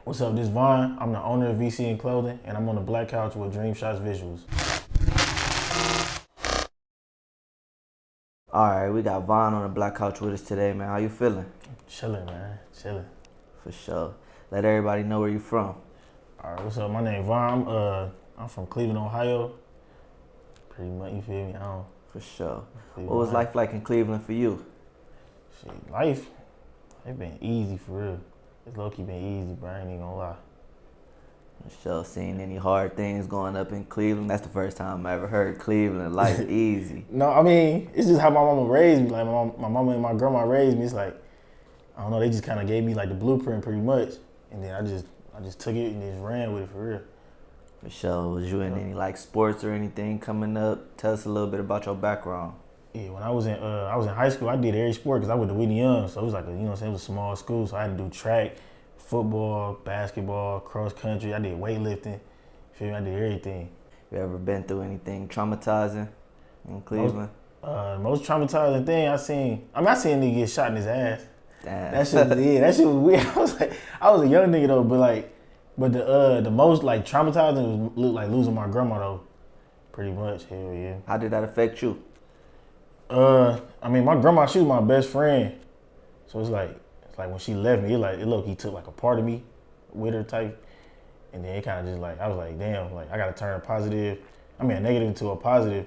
What's up, this is Vaughn. I'm the owner of VCN Clothing, and I'm on the black couch with Dreamshot's visuals. All right, we got Vaughn on the black couch with us today, man. How you feeling? Chilling, man, chilling. For sure. Let everybody know where you from. All right, what's up? My name Vaughn. I'm from Cleveland, Ohio. Pretty much, you feel me? For sure. Cleveland, What was Ohio. life like in Cleveland for you? Shit, life, it been easy for real. It's low-key been easy, bro. I ain't even gonna lie. For sure. Seen any hard things going up in Cleveland? That's the first time I ever heard Cleveland life easy. No, I mean, it's just how my mama raised me. Like, my mama and my grandma raised me. It's like, I don't know, they just kind of gave me like the blueprint pretty much. And then I just took it and just ran with it for real. For sure. Was you in any like sports or anything coming up? Tell us a little bit about your background. Yeah, when I was in high school, I did every sport because I went to Whitney Young, so it was like it was a small school, so I had to do track, football, basketball, cross country. I did weightlifting. Feel me? I did everything. You ever been through anything traumatizing in Cleveland? Most traumatizing thing I seen a nigga get shot in his ass. Damn. That shit was weird. I was a young nigga though, but the most like traumatizing was like losing my grandma though. Pretty much, hell yeah. How did that affect you? I mean, my grandma, she was my best friend. So it's like when she left me, he took like a part of me with her type. And then it kind of just like, I was like, damn, like I got to turn a negative into a positive.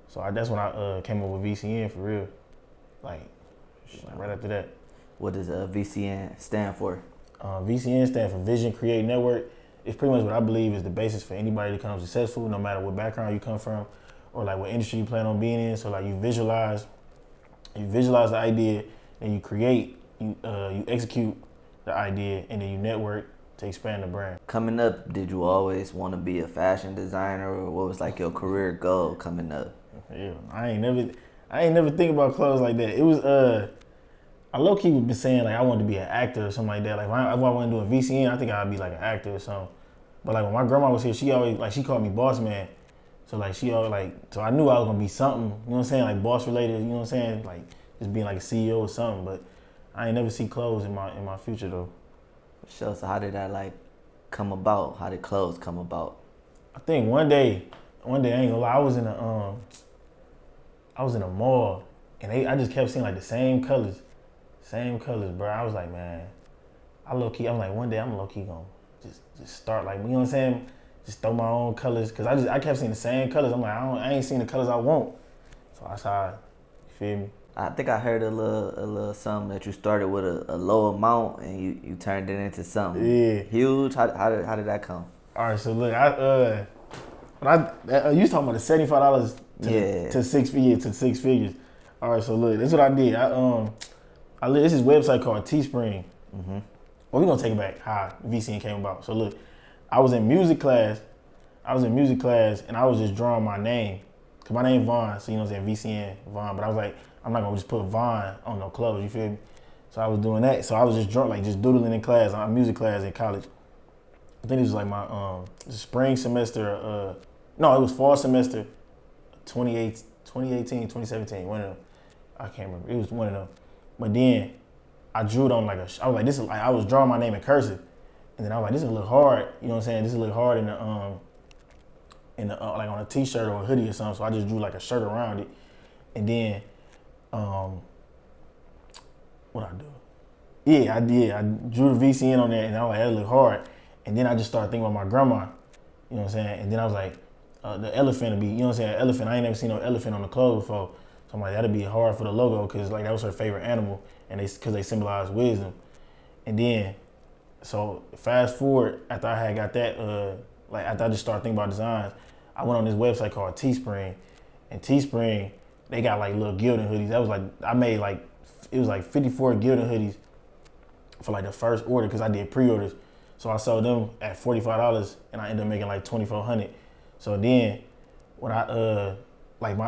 So that's when I came up with VCN for real. Like right after that. What does VCN stand for? VCN stands for Vision Create Network. It's pretty much what I believe is the basis for anybody to become successful, no matter what background you come from or like what industry you plan on being in. So like you visualize the idea, and you create, you execute the idea, and then you network to expand the brand. Coming up, did you always want to be a fashion designer, or what was like your career goal coming up? Yeah, I ain't never think about clothes like that. It was I low key been saying like I wanted to be an actor or something like that. Like if I went to do a VCN, I think I'd be like an actor or something. But like when my grandma was here, she always like she called me boss man. So like she always like, so I knew I was gonna be something, you know what I'm saying, like boss related, you know what I'm saying, like just being like a CEO or something. But I ain't never see clothes in my future though. For sure. So how did that like come about? How did clothes come about? I think one day I ain't gonna lie, I was in a mall and I just kept seeing like the same colors, bro. I was like, man, I'm like one day I'm low key gonna just start like, you know what I'm saying? Just throw my own colors, cause I kept seeing the same colors. I'm like, I ain't seen the colors I want. So that's how, you feel me? I think I heard a little something that you started with a low amount and you turned it into something huge. How did that come? All right, so look, you was talking about the $75 to six figures. All right, so look, this is what I did. This is website called Teespring. Mm-hmm. Well, we're gonna take it back how VCN came about. So look, I was in music class, and I was just drawing my name. Cause my name Vaughn, so you know what I'm saying, VCN, Vaughn. But I was like, I'm not gonna just put Vaughn on no clothes, you feel me? So I was doing that. So I was just drawing, like just doodling in class, music class in college. I think it was like my spring semester, no, it was fall semester, 2018, 2017, one of them. I can't remember, it was one of them. But then I drew it on like I was like, this is like, I was drawing my name in cursive. And then I was like, this is a little hard, you know what I'm saying? This is a little hard in the like on a t-shirt or a hoodie or something. So I just drew like a shirt around it. And then, what I do? Yeah, I did. I drew the VCN on there and I was like, that look hard. And then I just started thinking about my grandma, you know what I'm saying? And then I was like, the elephant would be, you know what I'm saying? Elephant, I ain't never seen no elephant on the clothes before. So I'm like, that'd be hard for the logo because like that was her favorite animal and because they symbolize wisdom. And then, so fast forward, after I had got that, after I just started thinking about designs, I went on this website called Teespring, and Teespring, they got like little Gildan hoodies. That was like, it was like 54 Gildan hoodies for like the first order because I did pre-orders. So I sold them at $45 and I ended up making like $2,400. So then when I,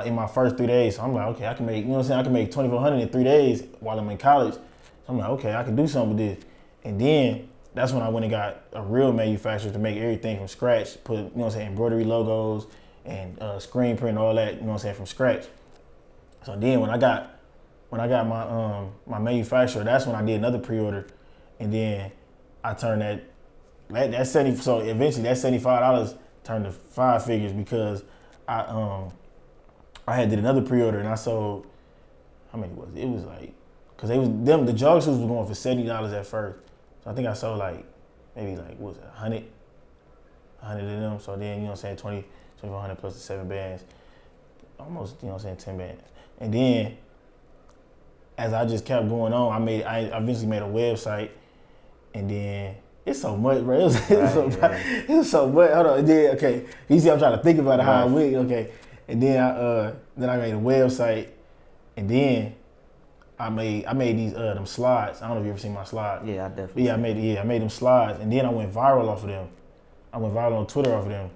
in my first 3 days, so I'm like, okay, I can make, you know what I'm saying? I can make $2,400 in 3 days while I'm in college. So I'm like, okay, I can do something with this. And then that's when I went and got a real manufacturer to make everything from scratch, put, you know what I'm saying, embroidery logos and screen print and all that, you know what I'm saying, from scratch. So then when I got my manufacturer, that's when I did another pre-order. And then I turned that That's 70. So eventually, that $75 turned to 5 figures because I had did another pre-order and I sold. How many was it? It was like, cause the jog shoes was going for $70 at first. So I think I sold like maybe like what was it 100 of them. So then, you know what I'm saying, 2,400 plus the 7 bands, almost, you know what I'm saying, 10 bands. And then as I just kept going on, I eventually made a website, and then it's so much, bro. It was so much. Hold on, then okay. You see, I'm trying to think about it how I went. Okay, and then I made a website, and then I made these them slides. I don't know if you ever seen my slides. Yeah, I definitely. Yeah, I made them slides, and then I went viral off of them. I went viral on Twitter off of them,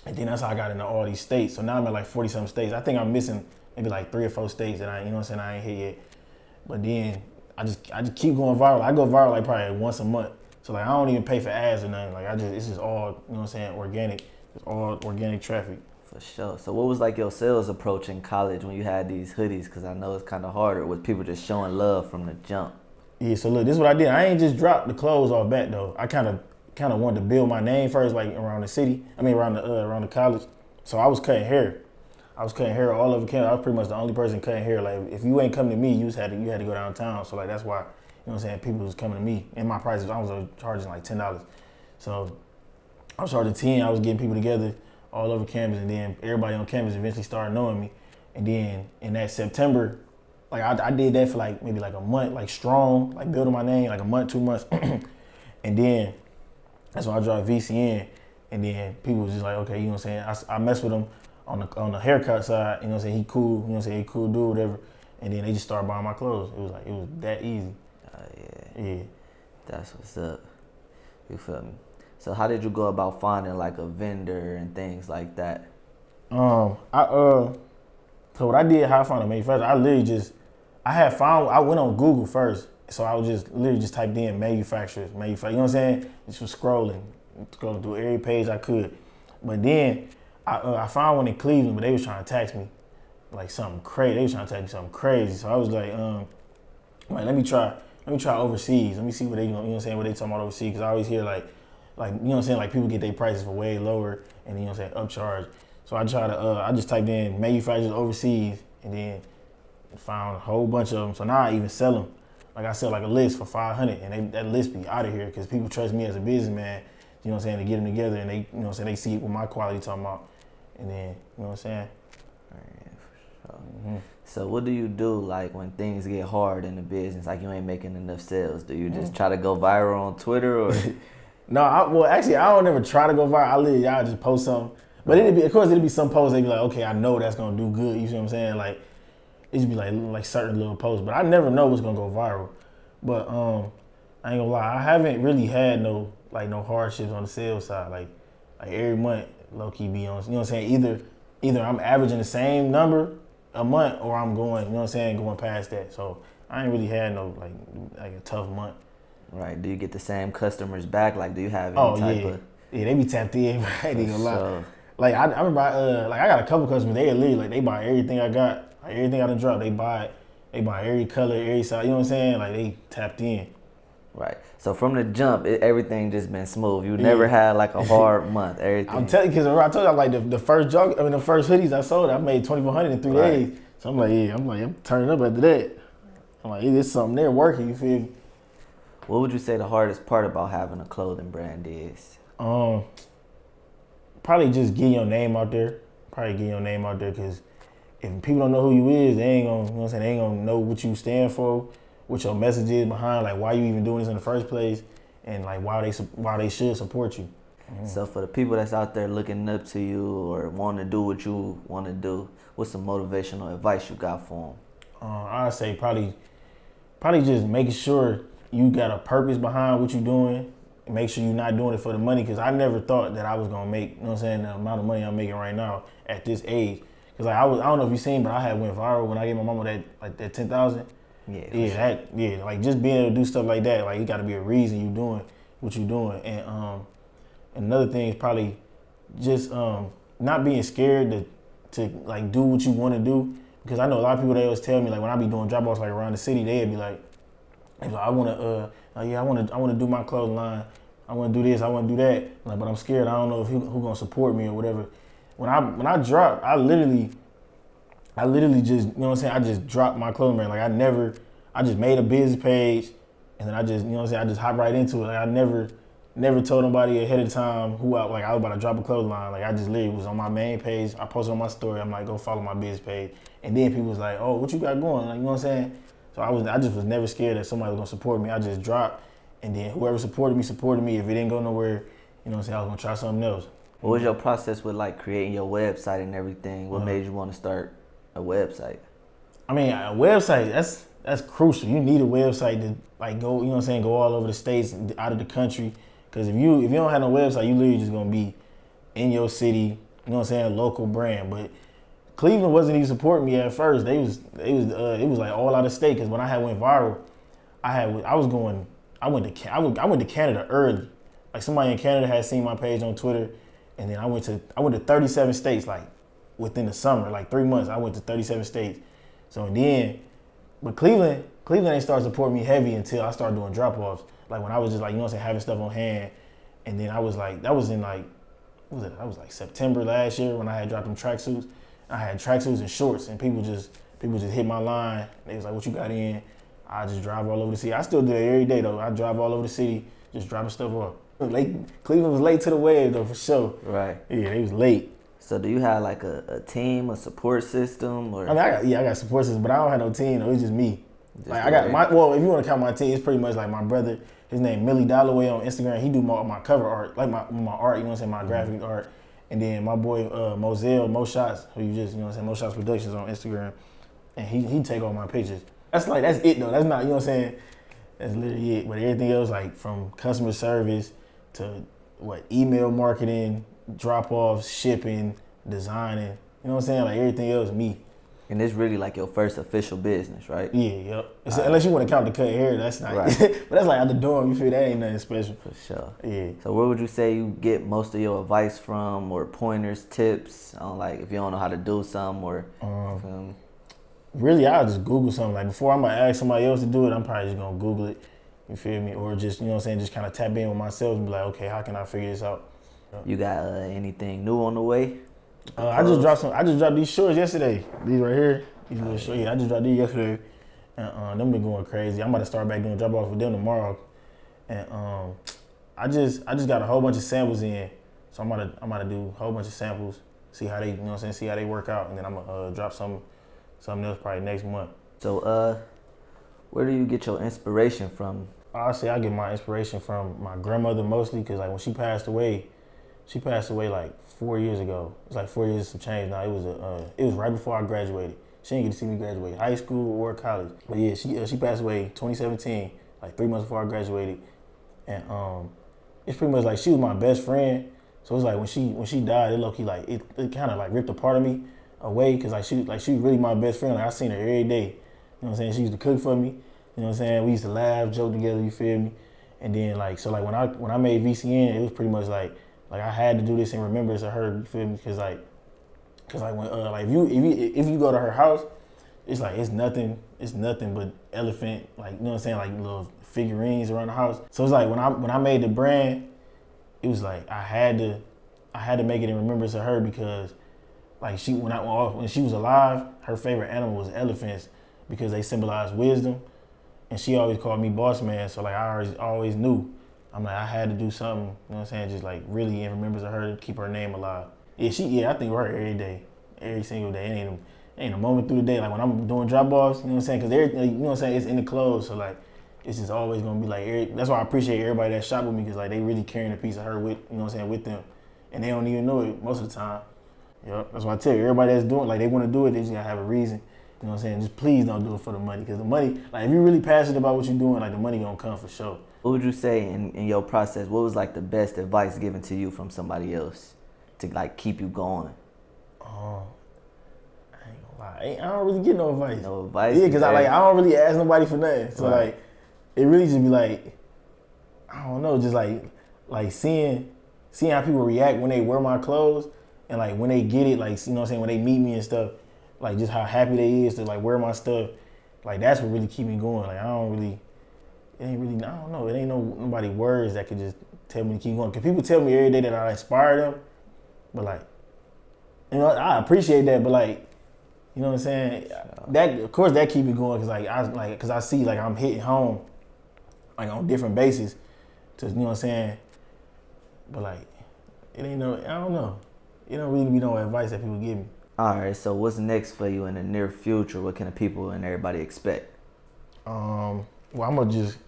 and then that's how I got into all these states. So now I'm at like 40-something states. I think I'm missing maybe like 3 or 4 states that I ain't hit yet. But then I just keep going viral. I go viral like probably once a month. So like I don't even pay for ads or nothing. Like it's just all, you know what I'm saying, organic. It's all organic traffic. For sure. So what was like your sales approach in college when you had these hoodies? Because I know it's kind of harder with people just showing love from the jump. Yeah, so look, this is what I did. I ain't just dropped the clothes off back though. I kind of wanted to build my name first, like around the city. I mean around the college. So I was cutting hair. I was cutting hair all over campus. I was pretty much the only person cutting hair. Like if you ain't coming to me, you had to go downtown. So like that's why, you know what I'm saying, people was coming to me. And my prices, I was charging like $10. So I was charging 10. I was getting people together all over campus, and then everybody on campus eventually started knowing me. And then in that September, like I did that for like maybe like a month, like strong, like building my name, like a month, 2 months. And then that's when I dropped VCN. And then people was just like, okay, you know what I'm saying? I messed with him on the haircut side, you know what I'm saying? He cool, you know what I'm saying? He cool dude, whatever. And then they just started buying my clothes. It was that easy. Yeah. That's what's up. You feel me? So how did you go about finding like a vendor and things like that? So what I did, how I found a manufacturer, I went on Google first. So I was just typed in manufacturers, you know what I'm saying? Just was scrolling through every page I could. But then I found one in Cleveland, but they was trying to tax me like something crazy. They was trying to tax me something crazy. So I was like, let me try overseas. Let me see what they, you know what I'm saying, what they talking about overseas. Cause I always hear like, you know what I'm saying, like people get their prices for way lower and, you know what I'm saying, upcharge. So I just typed in manufacturers overseas and then found a whole bunch of them. So now I even sell them. Like I sell like a list for 500 and that list be out of here because people trust me as a businessman, you know what I'm saying, to get them together and they, you know what I'm saying, they see what my quality talking about. And then, you know what I'm saying? Yeah, for sure. Mm-hmm. So what do you do like when things get hard in the business, like you ain't making enough sales? Do you just try to go viral on Twitter or? No, I don't ever try to go viral. I'll just post something. But it'll be some posts they be like, okay, I know that's gonna do good. You see what I'm saying? Like it just be like certain little posts. But I never know what's gonna go viral. But I ain't gonna lie, I haven't really had no hardships on the sales side. Like every month, low key be on. You know what I'm saying? Either I'm averaging the same number a month or I'm going, you know what I'm saying, going past that. So I ain't really had no like a tough month. Right. Do you get the same customers back? Like, do you have any type of? Yeah, they be tapped in. Right? Ain't gonna lie. Like I remember, I got a couple customers. They literally like they buy everything I got, like everything I done dropped. They buy it. They buy every color, every size. You know what I'm saying? Like they tapped in. Right. So from the jump, everything just been smooth. You never had like a hard month. Everything. I'm telling you, because I told you, like the first the first hoodies I sold, I made 2,400 in 3 days. So I'm turning up after that. I'm like, there's something there working. You feel me? What would you say the hardest part about having a clothing brand is? Probably just getting your name out there. Because if people don't know who you is, they ain't gonna, you know what I'm saying, they ain't gonna know what you stand for, what your message is behind, like why you even doing this in the first place, and like why they should support you. Mm-hmm. So for the people that's out there looking up to you or wanting to do what you want to do, what's some motivational advice you got for them? I'd say probably just making sure you got a purpose behind what you're doing. Make sure you're not doing it for the money, because I never thought that I was gonna make, you know what I'm saying, the amount of money I'm making right now at this age. Because like I don't know if you've seen, but I had went viral when I gave my mama that 10,000. Yeah, like just being able to do stuff like that, like it got to be a reason you doing what you're doing. And another thing is probably just not being scared to like do what you want to do. Because I know a lot of people, they always tell me, like when I be doing drop offs like around the city, they'd be like I want to do my clothing line. I want to do this, I want to do that. Like, but I'm scared. I don't know if who gonna support me or whatever. When I dropped, I literally just, you know what I'm saying, I just dropped my clothing brand. Like I just made a business page, and then I just, you know what I'm saying, I just hopped right into it. Like I never told nobody ahead of time who I was about to drop a clothing line. Like I just literally was on my main page. I posted on my story. I'm like, go follow my business page. And then people was like, oh, what you got going? Like, you know what I'm saying? So I just was never scared that somebody was gonna support me. I just dropped, and then whoever supported me. If it didn't go nowhere, you know what I'm saying, I was gonna try something else. What was your process with like creating your website and everything? What made you want to start a website? I mean, a website, that's crucial. You need a website to like go, you know what I'm saying, go all over the states, out of the country. Because if you don't have no website, you literally just gonna be in your city, you know what I'm saying, a local brand. But Cleveland wasn't even supporting me at first. It was like all out of state. Because when I had went viral, I went to Canada early. Like somebody in Canada had seen my page on Twitter, and then I went to 37 states like within the summer, like 3 months. I went to 37 states. So then, but Cleveland ain't started supporting me heavy until I started doing drop-offs. Like when I was just like, you know what I'm saying, having stuff on hand. And then I was like, that was in like, what was it? That was like September last year when I had dropped them tracksuits. I had tracksuits and shorts, and people just hit my line. They was like, what you got in? I just drive all over the city. I still do it every day though. I drive all over the city, just dropping stuff off. Cleveland was late to the wave though, for sure. Right. Yeah, they was late. So do you have like a team, a support system, or? I mean, I got support system, but I don't have no team though. It's just me. Like I got well, if you want to count my team, it's pretty much like my brother. His name Millie Dalloway on Instagram. He do my cover art, like my art. You know what I'm saying, my graphic art. And then my boy Moselle, Mo Shots, who you just, you know what I'm saying, Mo Shots Productions on Instagram, and he take all my pictures. That's it though. That's not, you know what I'm saying, that's literally it. But everything else, like from customer service to email marketing, drop offs, shipping, designing, you know what I'm saying, like everything else, me. And it's really like your first official business, right? Yeah, yep. Unless you want to count the cut hair, that's not. Right. But that's like at the dorm. You feel that ain't nothing special. For sure. Yeah. So where would you say you get most of your advice from, or pointers, tips on like if you don't know how to do something, or? Really, I'll just Google something. Like before I'm gonna ask somebody else to do it, I'm probably just gonna Google it. You feel me? Or just, you know what I'm saying, just kind of tap in with myself and be like, okay, how can I figure this out? You got anything new on the way? I just dropped these shorts yesterday. These right here. These little shorts. Yeah, I just dropped these yesterday. And them been going crazy. I'm about to start back doing drop off with them tomorrow. And I just got a whole bunch of samples in. So I'm about to do a whole bunch of samples, see how they, you know what I'm saying, see how they work out, and then I'm gonna drop something else probably next month. So where do you get your inspiration from? Honestly, I get my inspiration from my grandmother mostly, because like when she passed away like 4 years ago. It's like 4 years and some change now. It was right before I graduated. She didn't get to see me graduate high school or college. But yeah, she passed away 2017, like 3 months before I graduated. And it's pretty much like she was my best friend. So it's like when she died, it low-key like it kind of like ripped a part of me away, because like she was really my best friend. Like I seen her every day. You know what I'm saying? She used to cook for me. You know what I'm saying? We used to laugh, joke together, you feel me? And then like, so like when I made VCN, it was pretty much like I had to do this in remembrance of her, you feel me? Cause like when like if you go to her house, it's like it's nothing but elephant, like, you know what I'm saying, like little figurines around the house. So it's like when I made the brand, it was like I had to make it in remembrance of her, because like when she was alive, her favorite animal was elephants, because they symbolize wisdom, and she always called me boss man. So like I always knew. I'm like, I had to do something, you know what I'm saying, just like really in remembrance of her, to keep her name alive. Yeah, I think of her every day, every single day. It ain't a moment through the day, like when I'm doing drop-offs, you know what I'm saying, because everything, you know what I'm saying, it's in the clothes, so like, it's just always gonna be like, that's why I appreciate everybody that shop with me, because like they really carrying a piece of her with, you know what I'm saying, with them, and they don't even know it most of the time. Yep, that's why I tell you, everybody that's doing, like they wanna do it, they just gotta have a reason. You know what I'm saying? Just please don't do it for the money, because the money, like if you're really passionate about what you're doing, like the money gonna come for sure. What would you say in your process, what was like the best advice given to you from somebody else to like keep you going? I ain't gonna lie, I don't really get no advice. No advice? Yeah, because I don't really ask nobody for nothing. So right. Like, it really just be like, I don't know, just like seeing how people react when they wear my clothes, and like when they get it, like, you know what I'm saying, when they meet me and stuff, like just how happy they is to like wear my stuff. Like that's what really keep me going. Like I don't know, it ain't nobody words that could just tell me to keep going. Cause people tell me every day that I inspire them, but like, you know, I appreciate that, but like, you know what I'm saying? That of course that keep me going, cause I see like I'm hitting home, like on different bases, to you know what I'm saying. But like, it ain't no, I don't know. It don't really be no advice that people give me. All right, so what's next for you in the near future? What can the people and everybody expect? Well,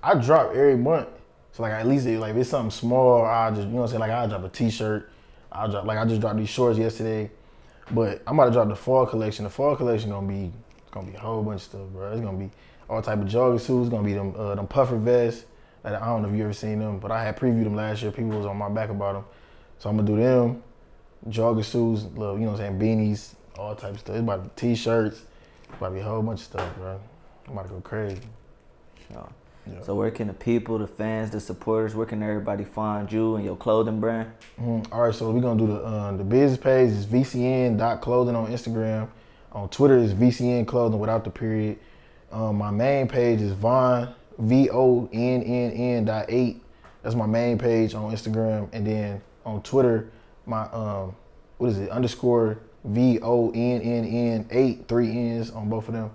I drop every month. So like at least like if it's something small, I'll just, you know what I'm saying, like I'll drop a t-shirt. I just dropped these shorts yesterday. But I'm about to drop the fall collection. The fall collection gonna be a whole bunch of stuff, bro. It's gonna be all type of jogging suits. It's gonna be them puffer vests. Like, I don't know if you ever seen them, but I had previewed them last year. People was on my back about them. So I'm gonna do them. Jogging suits, little, you know what I'm saying, beanies, all type of stuff. It's about to be t-shirts. It's about to be a whole bunch of stuff, bro. I'm about to go crazy. Sure. Yeah. So where can the people, the fans, the supporters, where can everybody find you and your clothing brand? All right, so we're gonna do the business page is VCN.clothing on Instagram. On Twitter is VCN clothing without the period. My main page is Von VONNN.8. That's my main page on Instagram, and then on Twitter, my _VONNN8, 3 N's on both of them.